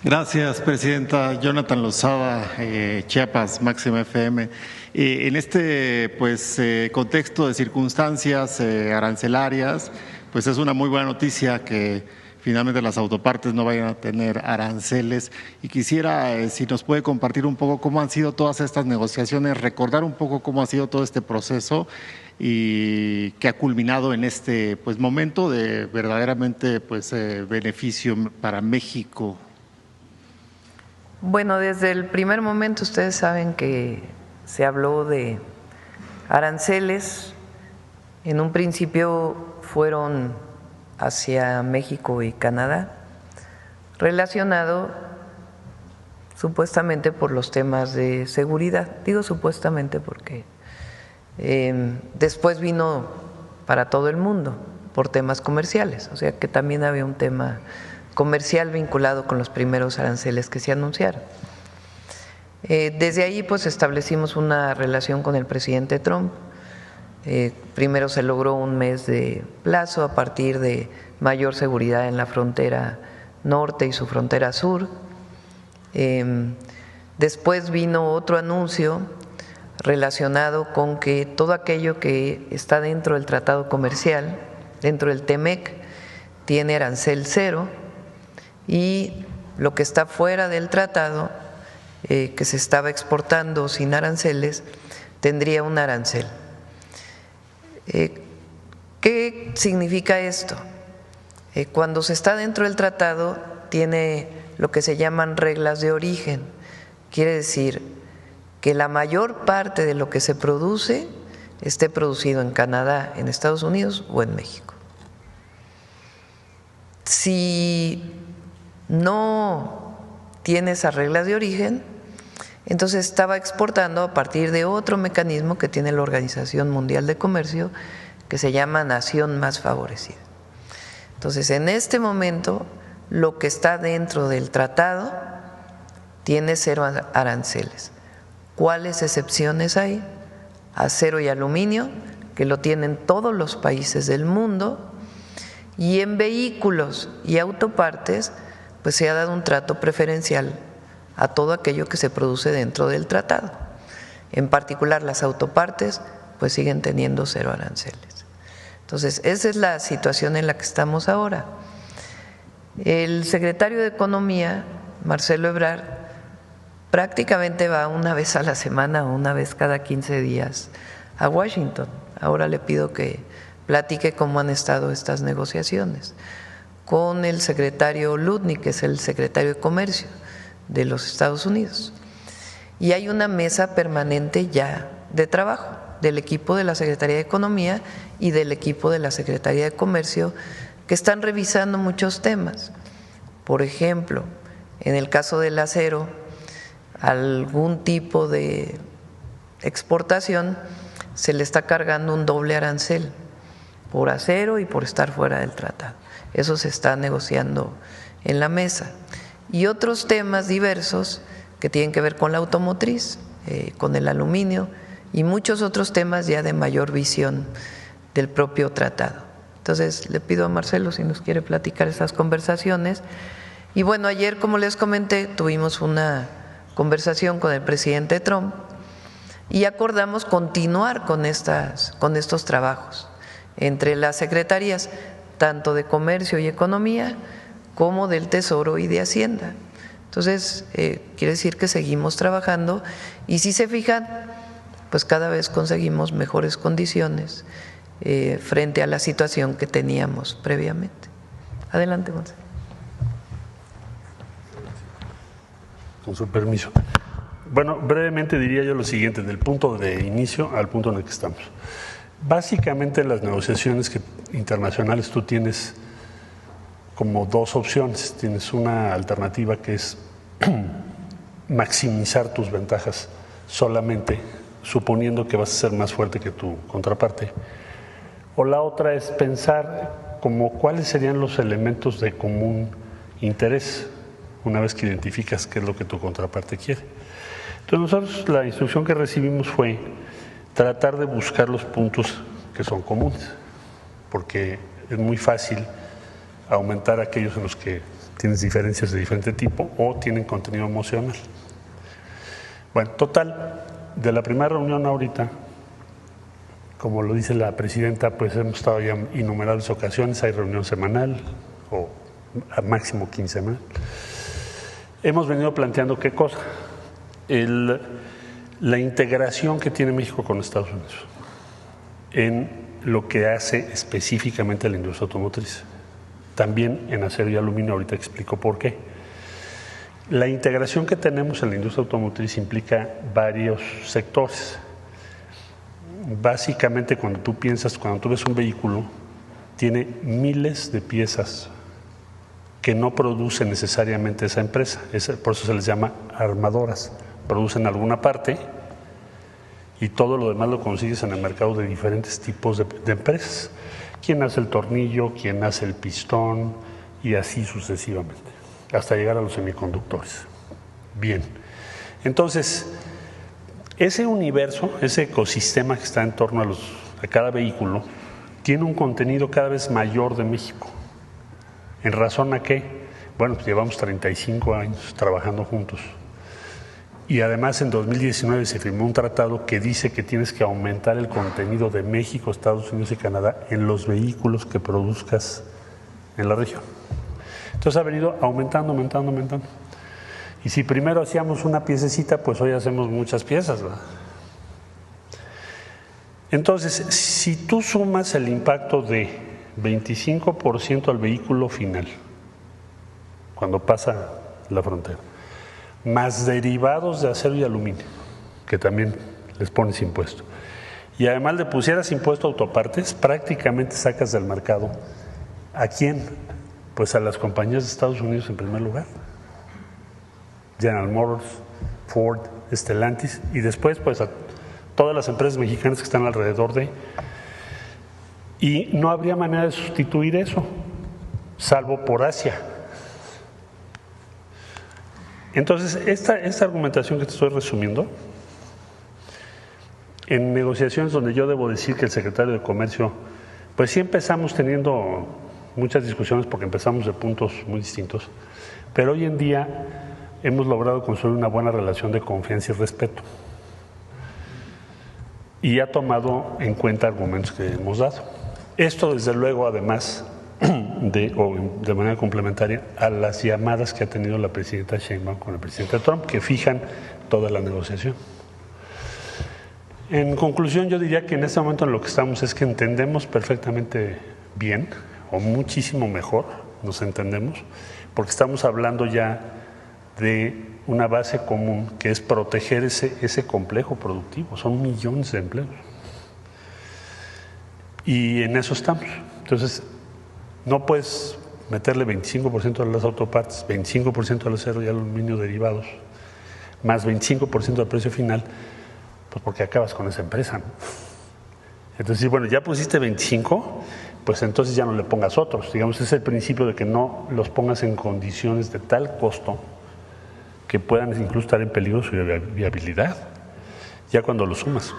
Gracias, presidenta. Jonathan Lozada, Chiapas, Máxima FM. En este contexto de circunstancias arancelarias, pues es una muy buena noticia que finalmente las autopartes no vayan a tener aranceles. Y quisiera, si nos puede compartir un poco cómo han sido todas estas negociaciones, recordar un poco cómo ha sido todo este proceso y que ha culminado en este momento de verdaderamente beneficio para México. Bueno, desde el primer momento ustedes saben que se habló de aranceles. En un principio fueron hacia México y Canadá, relacionado supuestamente por los temas de seguridad. Digo supuestamente porque después vino para todo el mundo por temas comerciales, o sea que también había un tema comercial vinculado con los primeros aranceles que se anunciaron. Desde ahí pues establecimos una relación con el presidente Trump. Primero se logró un mes de plazo a partir de mayor seguridad en la frontera norte y su frontera sur. Después vino otro anuncio relacionado con que todo aquello que está dentro del tratado comercial, dentro del TEMEC, tiene arancel cero, y lo que está fuera del tratado, que se estaba exportando sin aranceles, tendría un arancel. ¿Qué significa esto? Cuando se está dentro del tratado tiene lo que se llaman reglas de origen. Quiere decir que la mayor parte de lo que se produce esté producido en Canadá, en Estados Unidos o en México. Si no tiene esas reglas de origen, entonces estaba exportando a partir de otro mecanismo que tiene la Organización Mundial de Comercio, que se llama Nación Más Favorecida. Entonces, en este momento, lo que está dentro del tratado tiene cero aranceles. ¿Cuáles excepciones hay? Acero y aluminio, que lo tienen todos los países del mundo, y en vehículos y autopartes, pues se ha dado un trato preferencial a todo aquello que se produce dentro del tratado. En particular, las autopartes pues siguen teniendo cero aranceles. Entonces, esa es la situación en la que estamos ahora. El secretario de Economía, Marcelo Ebrard, prácticamente va una vez a la semana o una vez cada 15 días a Washington. Ahora le pido que platique cómo han estado estas negociaciones con el secretario Lutnick, que es el secretario de Comercio de los Estados Unidos. Y hay una mesa permanente ya de trabajo del equipo de la Secretaría de Economía y del equipo de la Secretaría de Comercio, que están revisando muchos temas. Por ejemplo, en el caso del acero, algún tipo de exportación se le está cargando un doble arancel por acero y por estar fuera del tratado. Eso se está negociando en la mesa. Y otros temas diversos que tienen que ver con la automotriz, con el aluminio y muchos otros temas ya de mayor visión del propio tratado. Entonces, le pido a Marcelo si nos quiere platicar esas conversaciones. Y bueno, ayer, como les comenté, tuvimos una conversación con el presidente Trump y acordamos continuar con estos trabajos entre las secretarías, tanto de Comercio y Economía, como del Tesoro y de Hacienda. Entonces, quiere decir que seguimos trabajando y si se fijan, pues cada vez conseguimos mejores condiciones frente a la situación que teníamos previamente. Adelante, Gonzalo. Con su permiso. Bueno, brevemente diría yo lo siguiente, del punto de inicio al punto en el que estamos. Básicamente en las negociaciones internacionales tú tienes como dos opciones. Tienes una alternativa que es maximizar tus ventajas solamente, suponiendo que vas a ser más fuerte que tu contraparte. O la otra es pensar como cuáles serían los elementos de común interés una vez que identificas qué es lo que tu contraparte quiere. Entonces nosotros la instrucción que recibimos fue tratar de buscar los puntos que son comunes, porque es muy fácil aumentar aquellos en los que tienes diferencias de diferente tipo o tienen contenido emocional. Bueno, total, de la primera reunión ahorita, como lo dice la presidenta, pues hemos estado ya en innumerables ocasiones, hay reunión semanal o a máximo quincenal. Hemos venido planteando qué cosa, la integración que tiene México con Estados Unidos en lo que hace específicamente la industria automotriz. También en acero y aluminio, ahorita explico por qué. La integración que tenemos en la industria automotriz implica varios sectores. Básicamente, cuando tú ves un vehículo, tiene miles de piezas que no produce necesariamente esa empresa. Por eso se les llama armadoras. Producen alguna parte y todo lo demás lo consigues en el mercado de diferentes tipos de empresas. Quién hace el tornillo, quién hace el pistón y así sucesivamente, hasta llegar a los semiconductores. Bien, entonces, ese universo, ese ecosistema que está en torno a cada vehículo, tiene un contenido cada vez mayor de México. ¿En razón a qué? Bueno, pues llevamos 35 años trabajando juntos. Y además en 2019 se firmó un tratado que dice que tienes que aumentar el contenido de México, Estados Unidos y Canadá en los vehículos que produzcas en la región. Entonces ha venido aumentando. Y si primero hacíamos una piececita, pues hoy hacemos muchas piezas, ¿verdad? Entonces, si tú sumas el impacto de 25% al vehículo final, cuando pasa la frontera, más derivados de acero y aluminio, que también les pones impuesto, y además le pusieras impuesto a autopartes, prácticamente sacas del mercado ¿a quién? Pues a las compañías de Estados Unidos en primer lugar, General Motors, Ford, Stellantis, y después pues a todas las empresas mexicanas que están alrededor de, y no habría manera de sustituir eso, salvo por Asia. Entonces, esta argumentación que te estoy resumiendo, en negociaciones donde yo debo decir que el secretario de Comercio, pues sí empezamos teniendo muchas discusiones porque empezamos de puntos muy distintos, pero hoy en día hemos logrado construir una buena relación de confianza y respeto. Y ha tomado en cuenta argumentos que hemos dado. Esto, desde luego, además de manera complementaria a las llamadas que ha tenido la presidenta Sheinbaum con el presidente Trump, que fijan toda la negociación. En conclusión, yo diría que en este momento en lo que estamos es que entendemos perfectamente bien, o muchísimo mejor, nos entendemos, porque estamos hablando ya de una base común que es proteger ese complejo productivo. Son millones de empleos. Y en eso estamos. Entonces, no puedes meterle 25% a las autopartes, 25% al acero y al aluminio derivados, más 25% al precio final, pues porque acabas con esa empresa, ¿no? Entonces, bueno, ya pusiste 25, pues entonces ya no le pongas otros. Digamos, es el principio de que no los pongas en condiciones de tal costo que puedan incluso estar en peligro su viabilidad, ya cuando lo sumas.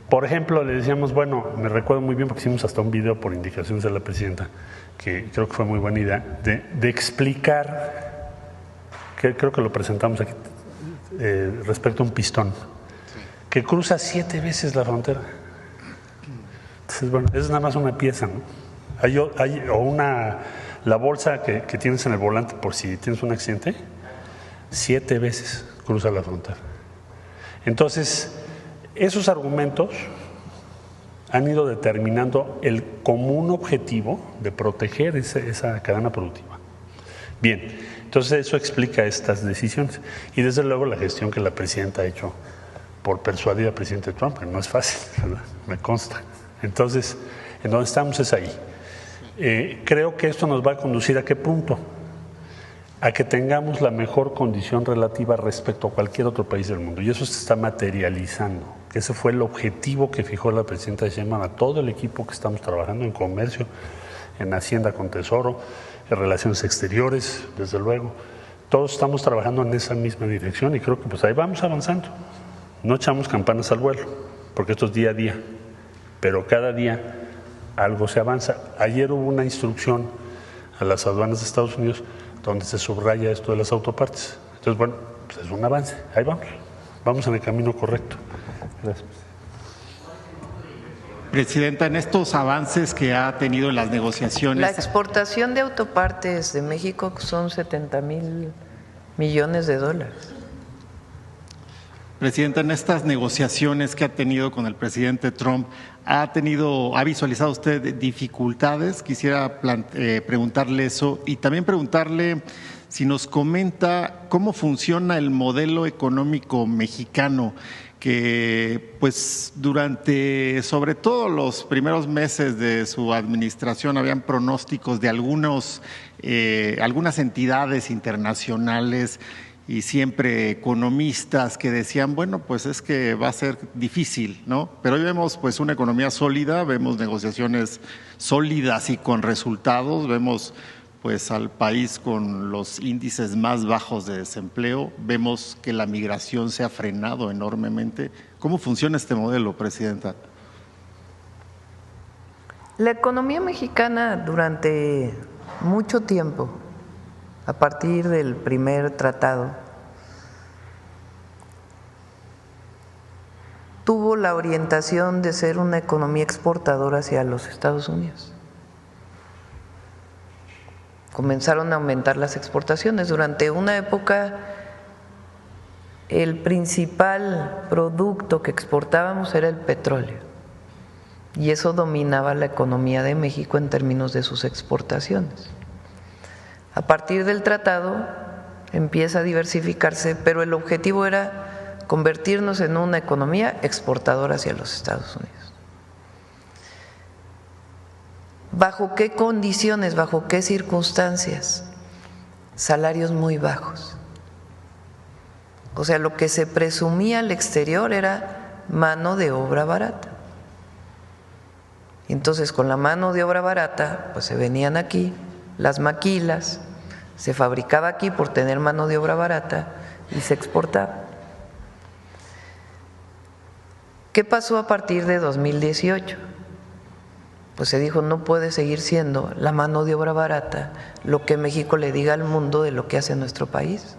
Por ejemplo, le decíamos, bueno, me recuerdo muy bien porque hicimos hasta un video por indicaciones de la presidenta, que creo que fue muy buena idea, de explicar, que creo que lo presentamos aquí, respecto a un pistón, que cruza 7 veces la frontera. Entonces, bueno, es nada más una pieza, ¿no? La bolsa que tienes en el volante por si tienes un accidente, 7 veces cruza la frontera. Entonces, esos argumentos han ido determinando el común objetivo de proteger esa cadena productiva. Bien, entonces eso explica estas decisiones. Y desde luego la gestión que la presidenta ha hecho por persuadir al presidente Trump, que no es fácil, ¿verdad? Me consta. Entonces, en donde estamos es ahí. Creo que esto nos va a conducir ¿a qué punto? A que tengamos la mejor condición relativa respecto a cualquier otro país del mundo. Y eso se está materializando. Ese fue el objetivo que fijó la presidenta Sheinbaum a todo el equipo que estamos trabajando en comercio, en Hacienda con Tesoro, en relaciones exteriores, desde luego. Todos estamos trabajando en esa misma dirección y creo que pues ahí vamos avanzando. No echamos campanas al vuelo, porque esto es día a día, pero cada día algo se avanza. Ayer hubo una instrucción a las aduanas de Estados Unidos, donde se subraya esto de las autopartes. Entonces, bueno, pues es un avance, ahí vamos en el camino correcto. Gracias. Presidenta, en estos avances que ha tenido en las negociaciones… La exportación de autopartes de México son 70,000 millones de dólares. Presidenta, en estas negociaciones que ha tenido con el presidente Trump, ¿ha visualizado usted dificultades? Quisiera preguntarle eso y también preguntarle si nos comenta cómo funciona el modelo económico mexicano, que pues durante sobre todo los primeros meses de su administración habían pronósticos de algunas entidades internacionales y siempre economistas que decían, bueno, pues es que va a ser difícil, ¿no? Pero hoy vemos pues una economía sólida, vemos negociaciones sólidas y con resultados, vemos pues al país con los índices más bajos de desempleo, vemos que la migración se ha frenado enormemente. ¿Cómo funciona este modelo, Presidenta? La economía mexicana durante mucho tiempo, a partir del primer tratado, tuvo la orientación de ser una economía exportadora hacia los Estados Unidos. Comenzaron a aumentar las exportaciones. Durante una época, el principal producto que exportábamos era el petróleo, y eso dominaba la economía de México en términos de sus exportaciones. A partir del tratado empieza a diversificarse, pero el objetivo era convertirnos en una economía exportadora hacia los Estados Unidos. ¿Bajo qué condiciones, bajo qué circunstancias? Salarios muy bajos. O sea, lo que se presumía al exterior era mano de obra barata. Entonces, con la mano de obra barata, pues se venían aquí las maquilas, se fabricaba aquí por tener mano de obra barata y se exportaba. ¿Qué pasó a partir de 2018? Pues se dijo, no puede seguir siendo la mano de obra barata lo que México le diga al mundo de lo que hace nuestro país.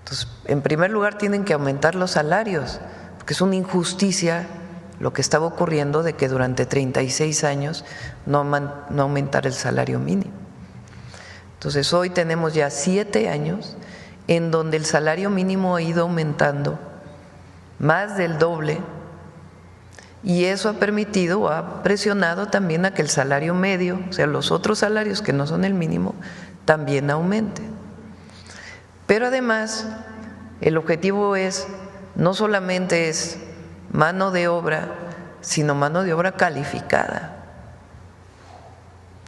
Entonces, en primer lugar, tienen que aumentar los salarios, porque es una injusticia lo que estaba ocurriendo de que durante 36 años no aumentara el salario mínimo. Entonces, hoy tenemos ya 7 años en donde el salario mínimo ha ido aumentando más del doble, y eso ha permitido o ha presionado también a que el salario medio, o sea, los otros salarios que no son el mínimo, también aumenten. Pero además, el objetivo no solamente es mano de obra, sino mano de obra calificada.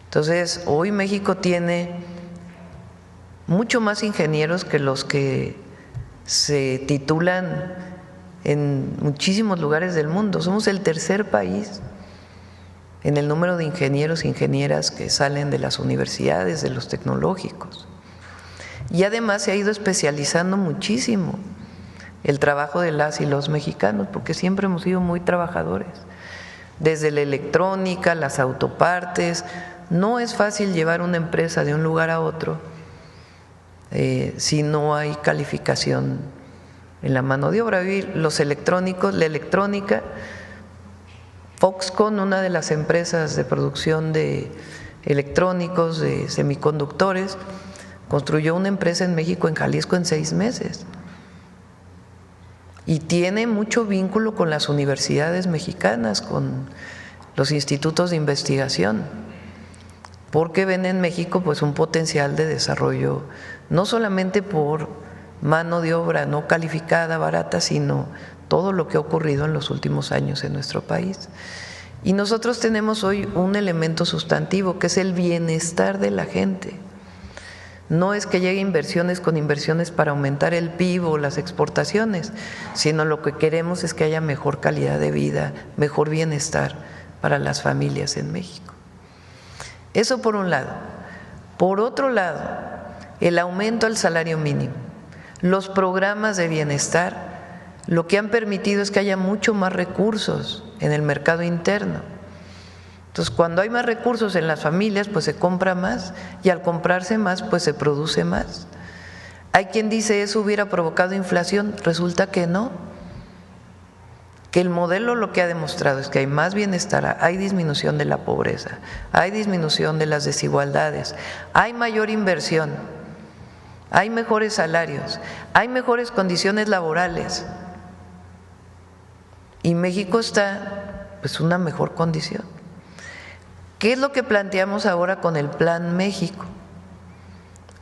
Entonces, hoy México tiene mucho más ingenieros que los que se titulan en muchísimos lugares del mundo. Somos el tercer país en el número de ingenieros e ingenieras que salen de las universidades, de los tecnológicos. Y además se ha ido especializando muchísimo el trabajo de las y los mexicanos, porque siempre hemos sido muy trabajadores. Desde la electrónica, las autopartes, no es fácil llevar una empresa de un lugar a otro si no hay calificación en la mano de obra. Los electrónicos, la electrónica, Foxconn, una de las empresas de producción de electrónicos, de semiconductores, construyó una empresa en México, en Jalisco, en 6 meses. Y tiene mucho vínculo con las universidades mexicanas, con los institutos de investigación, porque ven en México pues un potencial de desarrollo, no solamente por mano de obra no calificada, barata, sino todo lo que ha ocurrido en los últimos años en nuestro país. Y nosotros tenemos hoy un elemento sustantivo, que es el bienestar de la gente. No es que llegue inversiones con inversiones para aumentar el PIB o las exportaciones, sino lo que queremos es que haya mejor calidad de vida, mejor bienestar para las familias en México. Eso por un lado. Por otro lado, el aumento al salario mínimo, los programas de bienestar, lo que han permitido es que haya mucho más recursos en el mercado interno. Entonces, cuando hay más recursos en las familias, pues se compra más, y al comprarse más, pues se produce más. Hay quien dice eso hubiera provocado inflación, resulta que no, que el modelo lo que ha demostrado es que hay más bienestar, hay disminución de la pobreza, hay disminución de las desigualdades, hay mayor inversión, hay mejores salarios, hay mejores condiciones laborales, y México está pues una mejor condición. ¿Qué es lo que planteamos ahora con el Plan México?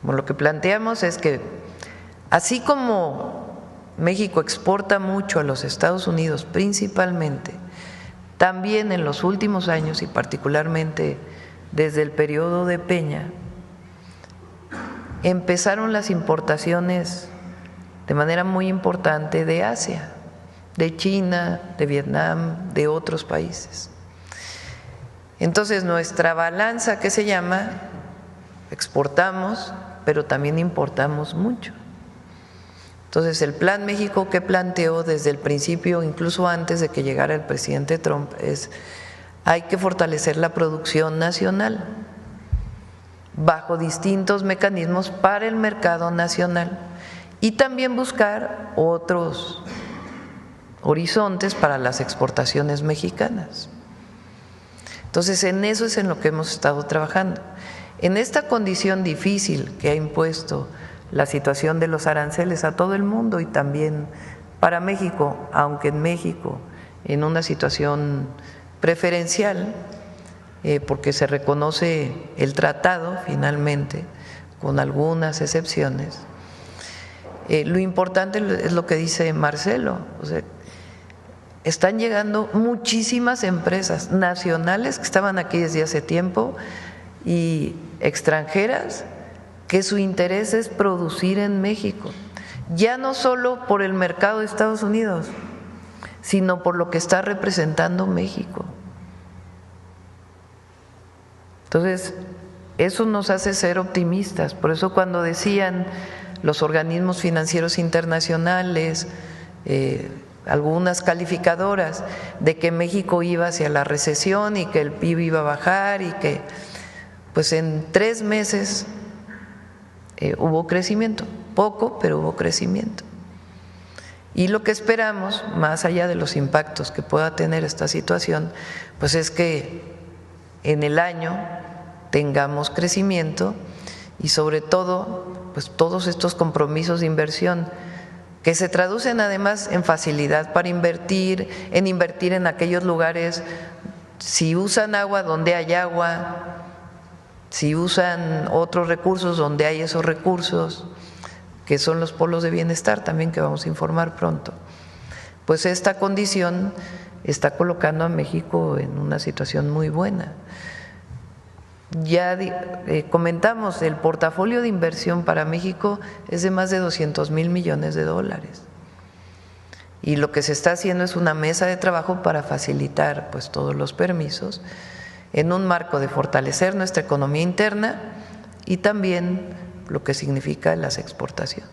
Bueno, lo que planteamos es que así como México exporta mucho a los Estados Unidos principalmente, también en los últimos años y particularmente desde el periodo de Peña, empezaron las importaciones de manera muy importante de Asia, de China, de Vietnam, de otros países. Entonces, nuestra balanza, ¿qué se llama? Exportamos, pero también importamos mucho. Entonces, el Plan México que planteó desde el principio, incluso antes de que llegara el presidente Trump, es: hay que fortalecer la producción nacional bajo distintos mecanismos para el mercado nacional y también buscar otros horizontes para las exportaciones mexicanas. Entonces, en eso es en lo que hemos estado trabajando. En esta condición difícil que ha impuesto la situación de los aranceles a todo el mundo y también para México, aunque en México en una situación preferencial, porque se reconoce el tratado finalmente, con algunas excepciones, lo importante es lo que dice Marcelo, o sea, están llegando muchísimas empresas nacionales que estaban aquí desde hace tiempo y extranjeras que su interés es producir en México, ya no solo por el mercado de Estados Unidos, sino por lo que está representando México. Entonces, eso nos hace ser optimistas. Por eso cuando decían los organismos financieros internacionales, algunas calificadoras, de que México iba hacia la recesión y que el PIB iba a bajar y que pues en 3 meses hubo crecimiento, poco, pero hubo crecimiento. Y lo que esperamos, más allá de los impactos que pueda tener esta situación, pues es que en el año tengamos crecimiento y sobre todo, pues todos estos compromisos de inversión que se traducen además en facilidad para invertir en aquellos lugares, si usan agua donde hay agua, si usan otros recursos donde hay esos recursos, que son los polos de bienestar también que vamos a informar pronto. Pues esta condición está colocando a México en una situación muy buena. Ya comentamos, el portafolio de inversión para México es de más de 200,000 millones de dólares. Y lo que se está haciendo es una mesa de trabajo para facilitar pues todos los permisos en un marco de fortalecer nuestra economía interna y también lo que significa las exportaciones.